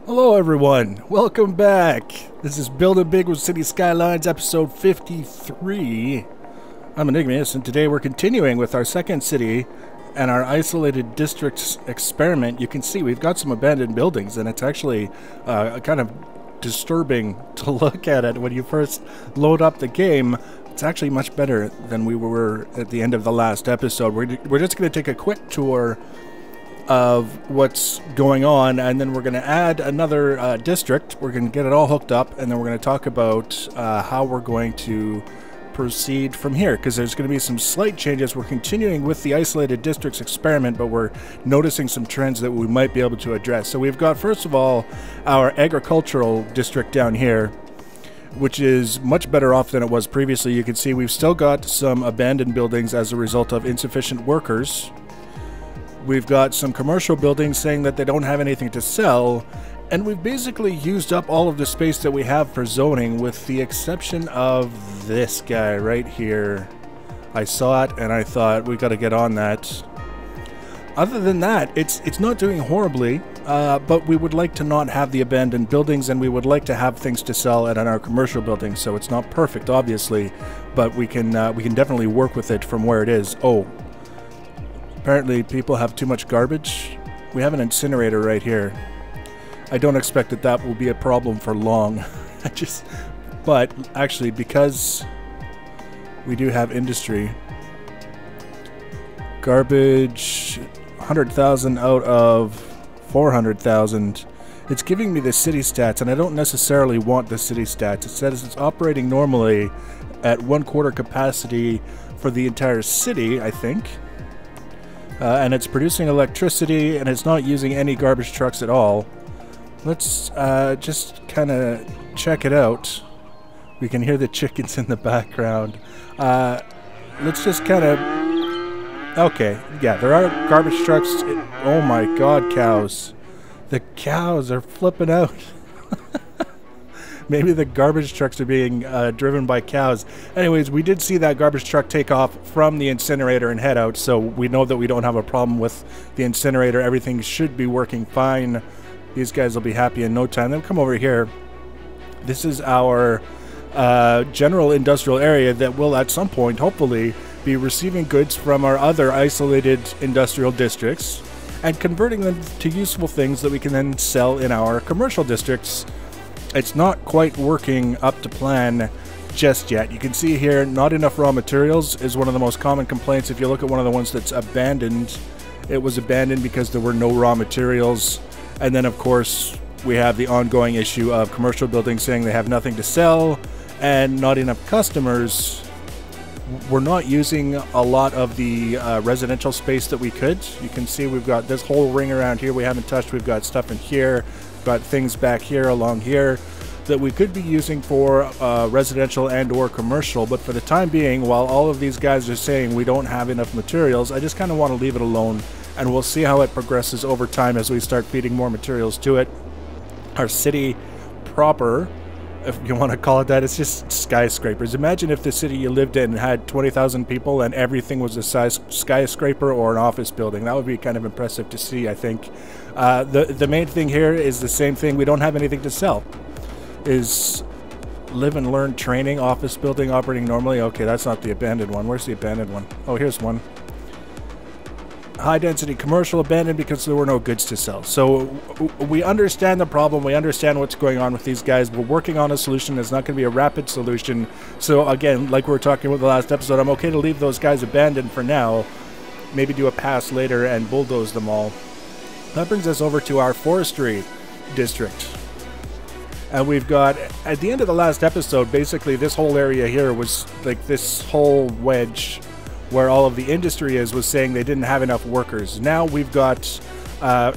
Hello everyone, welcome back. This is Building Big with City Skylines episode 53. I'm Enigmus and today we're continuing with our second city and our isolated districts experiment. You can see we've got some abandoned buildings and it's actually kind of disturbing to look at it when you first load up the game. It's actually much better than we were at the end of the last episode. We're just going to take a quick tour of what's going on, and then we're going to add another district. We're going to get it all hooked up, and then we're going to talk about how we're going to proceed from here, because there's going to be some slight changes. We're continuing with the isolated districts experiment, but we're noticing some trends that we might be able to address. So we've got, first of all, our agricultural district down here, which is much better off than it was previously. You can see we've still got some abandoned buildings as a result of insufficient workers. We've got some commercial buildings saying that they don't have anything to sell, and we've basically used up all of the space that we have for zoning with the exception of this guy right here. I saw it and I thought we got to get on that. Other than that, it's not doing horribly, but we would like to not have the abandoned buildings, and we would like to have things to sell at our commercial buildings. So it's not perfect, obviously, but we can definitely work with it from where it is. Oh. Apparently people have too much garbage. We have an incinerator right here. I don't expect that will be a problem for long. But actually, because we do have industry, garbage, 100,000 out of 400,000. It's giving me the city stats, and I don't necessarily want the city stats. It says it's operating normally at 1/4 capacity for the entire city, I think. And it's producing electricity, and it's not using any garbage trucks at all. Let's just kind of check it out. We can hear the chickens in the background. Let's just kind of... Okay, yeah, there are garbage trucks. Oh my god, cows. The cows are flipping out. Maybe the garbage trucks are being driven by cows. Anyways, we did see that garbage truck take off from the incinerator and head out, so we know that we don't have a problem with the incinerator. Everything should be working fine. These guys will be happy in no time. Then come over here. This is our general industrial area that will at some point, hopefully, be receiving goods from our other isolated industrial districts and converting them to useful things that we can then sell in our commercial districts. It's not quite working up to plan just yet. You can see here, not enough raw materials is one of the most common complaints. If you look at one of the ones that's abandoned, it was abandoned because there were no raw materials. And then, of course, we have the ongoing issue of commercial buildings saying they have nothing to sell and not enough customers. We're not using a lot of the residential space that we could. You can see we've got this whole ring around here we haven't touched. We've got stuff in here. Got things back here along here that we could be using for residential and or commercial, but for the time being, while all of these guys are saying we don't have enough materials, I just kind of want to leave it alone, and we'll see how it progresses over time as we start feeding more materials to it. Our city proper, if you want to call it that, it's just skyscrapers. Imagine if the city you lived in had 20,000 people and everything was a size skyscraper or an office building. That would be kind of impressive to see, I think. The main thing here is the same thing. We don't have anything to sell. Is live and learn training, office building operating normally. Okay, that's not the abandoned one. Where's the abandoned one? Oh, here's one. High density commercial abandoned because there were no goods to sell. So we understand the problem. We understand what's going on with these guys. We're working on a solution. It's not going to be a rapid solution. So again, like we were talking about the last episode, I'm okay to leave those guys abandoned for now. Maybe do a pass later and bulldoze them all. That brings us over to our forestry district. And we've got, at the end of the last episode, basically this whole area here was like this whole wedge where all of the industry was saying they didn't have enough workers. Now we've got,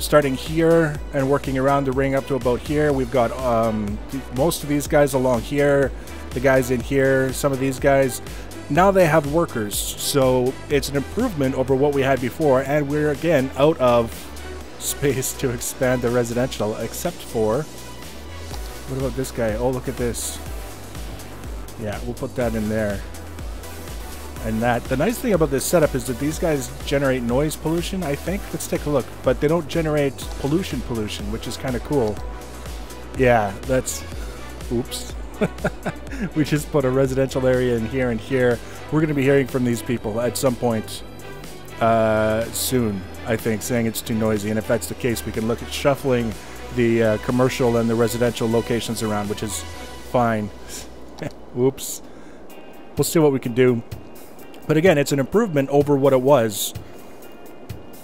starting here and working around the ring up to about here, we've got most of these guys along here, the guys in here, some of these guys. Now they have workers, so it's an improvement over what we had before, and we're again out of space to expand the residential, except for, what about this guy? Oh, look at this. Yeah, we'll put that in there. And that, the nice thing about this setup is that these guys generate noise pollution, I think. Let's take a look. But they don't generate pollution, which is kind of cool. Yeah, that's... Oops. We just put a residential area in here and here. We're going to be hearing from these people at some point soon, I think, saying it's too noisy. And if that's the case, we can look at shuffling the commercial and the residential locations around, which is fine. Oops. We'll see what we can do. But again, it's an improvement over what it was,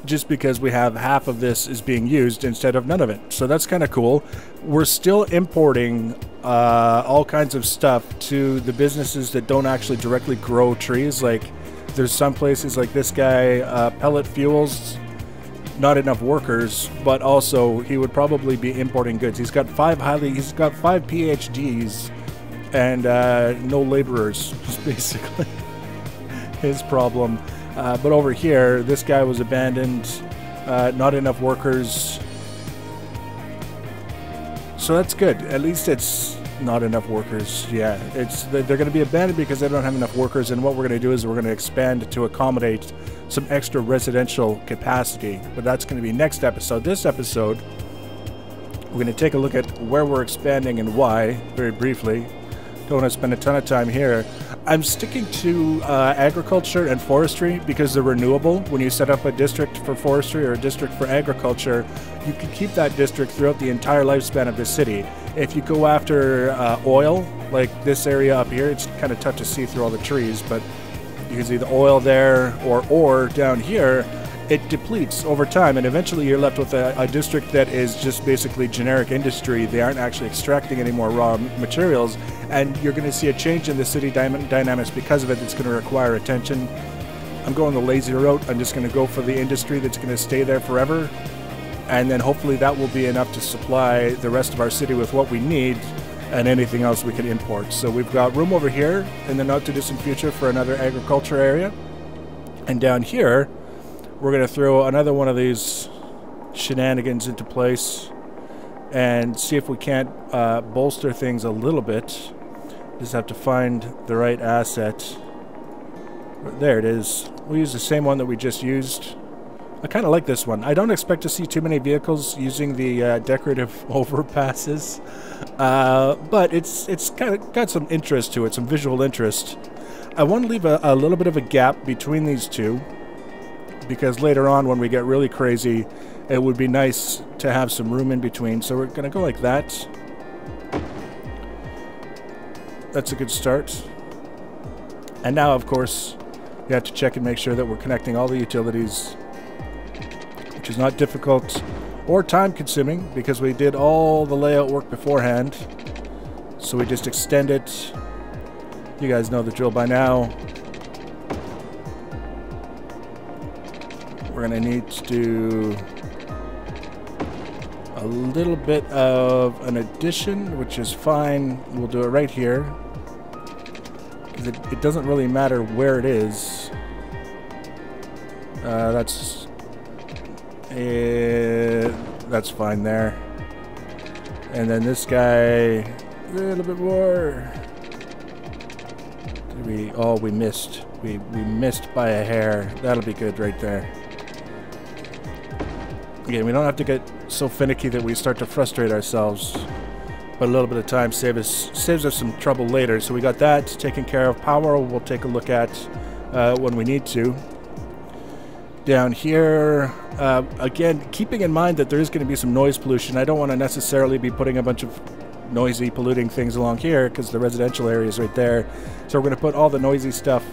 just because we have half of this is being used instead of none of it. So that's kind of cool. We're still importing all kinds of stuff to the businesses that don't actually directly grow trees. Like there's some places like this guy, Pellet Fuels, not enough workers, but also he would probably be importing goods. He's got five PhDs and no laborers, is basically his problem. But over here, this guy was abandoned, not enough workers. So that's good. At least it's not enough workers. Yeah, they're going to be abandoned because they don't have enough workers. And what we're going to do is we're going to expand to accommodate some extra residential capacity. But that's going to be next episode. This episode, we're going to take a look at where we're expanding and why, very briefly. Don't want to spend a ton of time here. I'm sticking to agriculture and forestry because they're renewable. When you set up a district for forestry or a district for agriculture, you can keep that district throughout the entire lifespan of the city. If you go after oil, like this area up here, it's kind of tough to see through all the trees, but you can see the oil there, or ore down here. It depletes over time, and eventually you're left with a district that is just basically generic industry. They aren't actually extracting any more raw materials, and you're going to see a change in the city dynamics because of it. It's going to require attention. I'm going the lazy route. I'm just going to go for the industry that's going to stay there forever, and then hopefully that will be enough to supply the rest of our city with what we need and anything else we can import. So we've got room over here in the not-too-distant future for another agriculture area, and down here we're going to throw another one of these shenanigans into place and see if we can't bolster things a little bit. Just have to find the right asset. There it is. We'll use the same one that we just used. I kind of like this one. I don't expect to see too many vehicles using the decorative overpasses, but it's kind of got some interest to it, some visual interest. I want to leave a little bit of a gap between these two, because later on when we get really crazy, it would be nice to have some room in between. So we're going to go like that. That's a good start. And now, of course, we have to check and make sure that we're connecting all the utilities, which is not difficult or time-consuming because we did all the layout work beforehand. So we just extend it. You guys know the drill by now. We're going to need to do a little bit of an addition, which is fine. We'll do it right here, because it doesn't really matter where it is. That's fine there. And then this guy, a little bit more. We missed. We missed by a hair. That'll be good right there. Again, we don't have to get so finicky that we start to frustrate ourselves, but a little bit of time saves us some trouble later. So we got that taken care of. Power we'll take a look at when we need to. Down here, again, keeping in mind that there is going to be some noise pollution. I don't want to necessarily be putting a bunch of noisy, polluting things along here because the residential area is right there. So we're going to put all the noisy stuff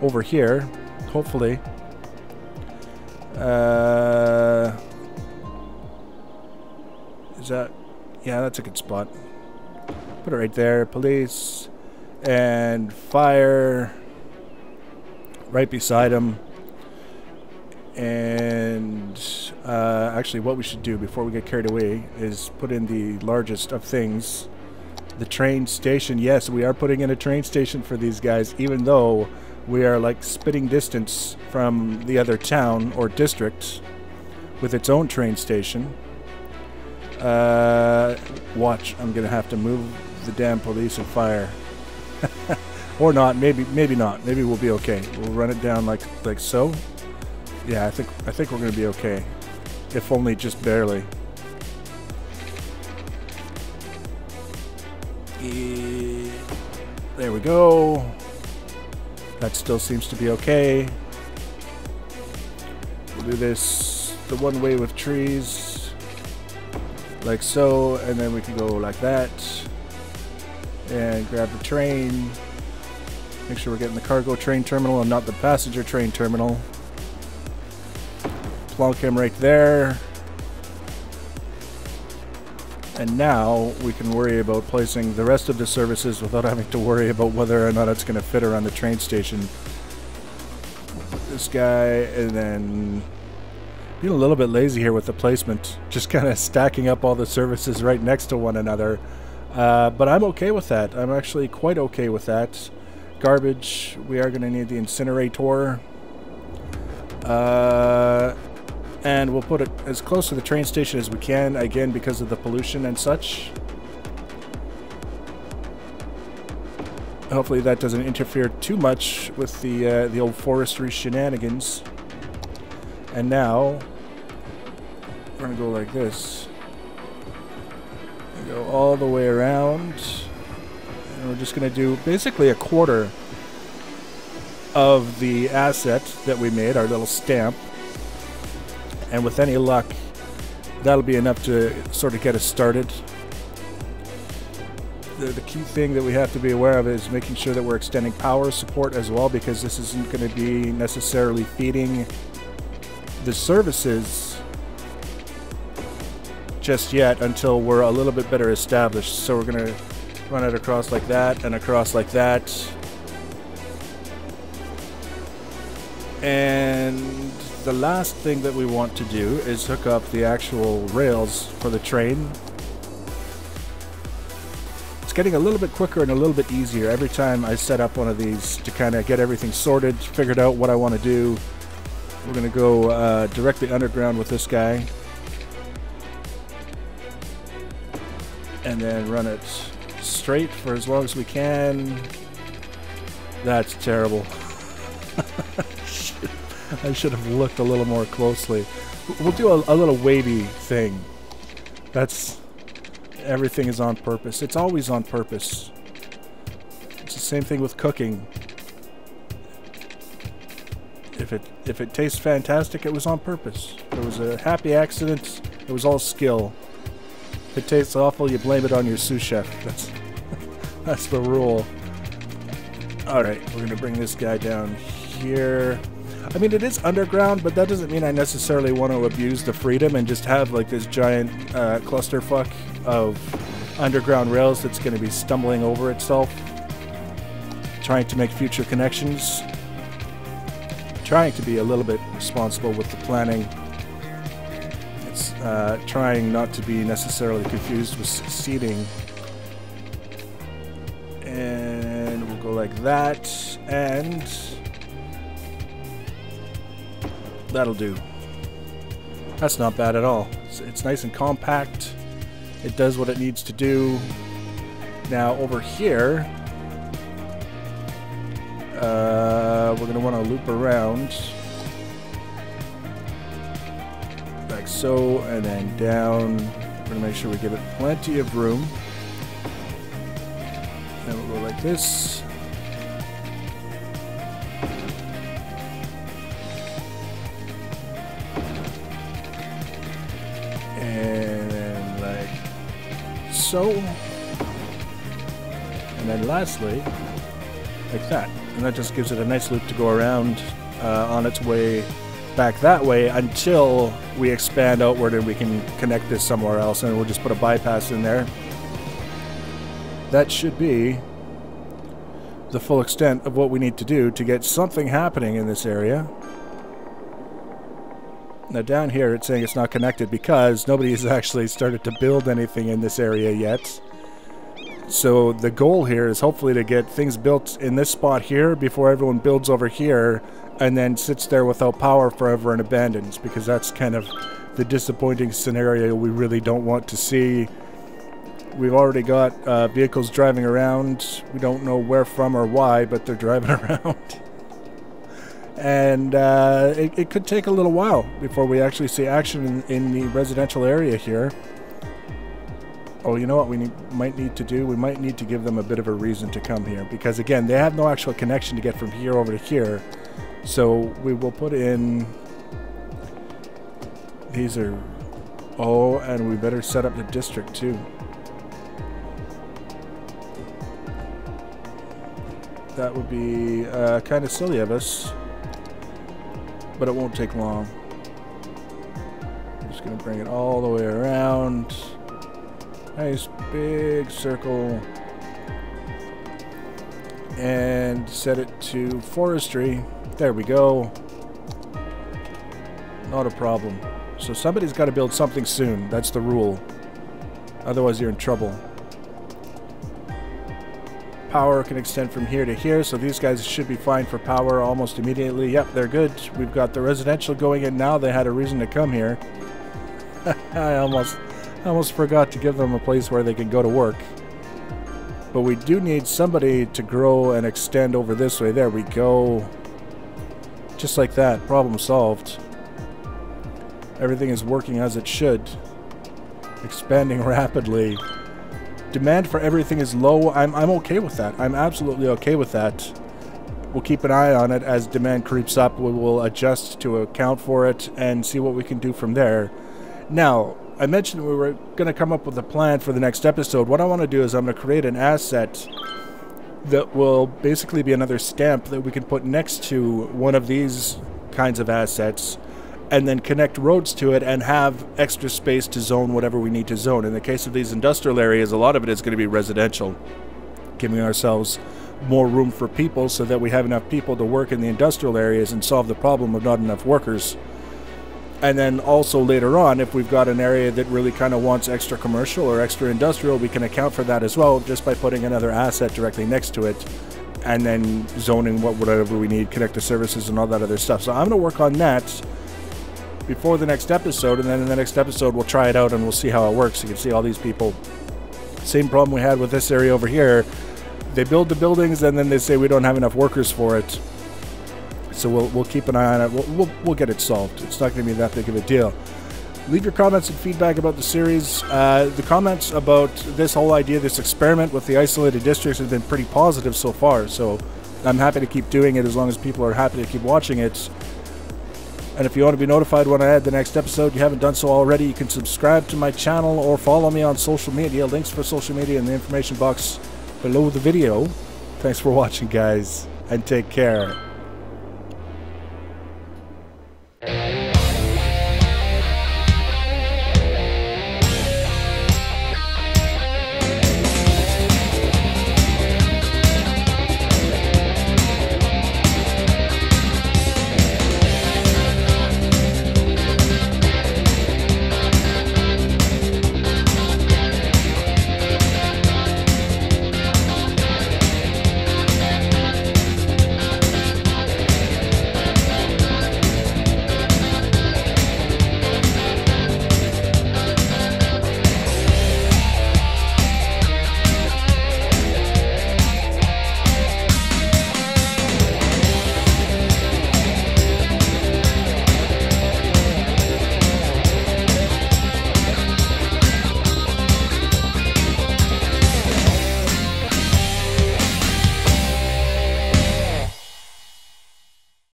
over here, hopefully. Is that... yeah, that's a good spot. Put it right there. Police and fire right beside him. And actually what we should do before we get carried away is put in the largest of things, the train station. Yes, we are putting in a train station for these guys, even though we are like spitting distance from the other town or district with its own train station. Watch, I'm gonna have to move the damn police and fire. Or not, maybe not. Maybe we'll be okay. We'll run it down like so. Yeah, I think we're gonna be okay. If only just barely. There we go. That still seems to be okay. We'll do this the one way with trees, like so, and then we can go like that. And grab the train. Make sure we're getting the cargo train terminal and not the passenger train terminal. Plonk him right there. And now we can worry about placing the rest of the services without having to worry about whether or not it's going to fit around the train station. This guy, and then being a little bit lazy here with the placement. Just kind of stacking up all the services right next to one another. But I'm okay with that. I'm actually quite okay with that. Garbage, we are going to need the incinerator. And we'll put it as close to the train station as we can, again, because of the pollution and such. Hopefully that doesn't interfere too much with the old forestry shenanigans. And now, we're going to go like this. Go all the way around. And we're just going to do basically a quarter of the asset that we made, our little stamp. And with any luck, that'll be enough to sort of get us started. The key thing that we have to be aware of is making sure that we're extending power support as well, because this isn't going to be necessarily feeding the services just yet until we're a little bit better established. So we're going to run it across like that and across like that. And the last thing that we want to do is hook up the actual rails for the train. It's getting a little bit quicker and a little bit easier every time I set up one of these to kind of get everything sorted, figured out what I want to do. We're going to go directly underground with this guy. And then run it straight for as long as we can. That's terrible. I should have looked a little more closely. We'll do a little wavy thing. That's... everything is on purpose. It's always on purpose. It's the same thing with cooking. If it tastes fantastic, it was on purpose. It was a happy accident. It was all skill. If it tastes awful, you blame it on your sous chef. That's the rule. Alright, we're going to bring this guy down here. I mean, it is underground, but that doesn't mean I necessarily want to abuse the freedom and just have like this giant clusterfuck of underground rails that's going to be stumbling over itself. Trying to make future connections. Trying to be a little bit responsible with the planning. It's trying not to be necessarily confused with seating. And we'll go like that, and that'll do. That's not bad at all. It's nice and compact. It does what it needs to do. Now over here, we're going to want to loop around like so, and then down. We're going to make sure we give it plenty of room. Then we'll go like this. And then like so. And then lastly, like that. And that just gives it a nice loop to go around on its way back that way until we expand outward and we can connect this somewhere else, and we'll just put a bypass in there. That should be the full extent of what we need to do to get something happening in this area. Now down here it's saying it's not connected because nobody has actually started to build anything in this area yet. So the goal here is hopefully to get things built in this spot here before everyone builds over here and then sits there without power forever and abandons, because that's kind of the disappointing scenario we really don't want to see. We've already got vehicles driving around. We don't know where from or why, but they're driving around. And it could take a little while before we actually see action in the residential area here. Oh, you know what we might need to do? We might need to give them a bit of a reason to come here. Because, again, they have no actual connection to get from here over to here. So we will put in... These are... Oh, and we better set up the district, too. That would be kind of silly of us. But it won't take long. I'm just going to bring it all the way around. Nice big circle. And set it to forestry. There we go. Not a problem. So somebody's got to build something soon. That's the rule. Otherwise you're in trouble. Power can extend from here to here, so these guys should be fine for power almost immediately. Yep, they're good. We've got the residential going in now. They had a reason to come here. I almost forgot to give them a place where they can go to work. But we do need somebody to grow and extend over this way. There we go. Just like that. Problem solved. Everything is working as it should. Expanding rapidly. Demand for everything is low. I'm okay with that. I'm absolutely okay with that. We'll keep an eye on it as demand creeps up. We will adjust to account for it and see what we can do from there. Now, I mentioned we were going to come up with a plan for the next episode. What I want to do is I'm going to create an asset that will basically be another stamp that we can put next to one of these kinds of assets, and then connect roads to it and have extra space to zone whatever we need to zone. In the case of these industrial areas, a lot of it is going to be residential, giving ourselves more room for people so that we have enough people to work in the industrial areas and solve the problem of not enough workers. And then also later on, if we've got an area that really kind of wants extra commercial or extra industrial, we can account for that as well just by putting another asset directly next to it and then zoning whatever we need, connect the services and all that other stuff. So I'm going to work on that before the next episode, and then in the next episode we'll try it out and we'll see how it works. You can see all these people. Same problem we had with this area over here. They build the buildings and then they say we don't have enough workers for it. So we'll keep an eye on it. We'll get it solved. It's not going to be that big of a deal. Leave your comments and feedback about the series. The comments about this whole idea, this experiment with the isolated districts, has been pretty positive so far. So I'm happy to keep doing it as long as people are happy to keep watching it. And if you want to be notified when I add the next episode, you haven't done so already, you can subscribe to my channel or follow me on social media. Links for social media in the information box below the video. Thanks for watching, guys, and take care.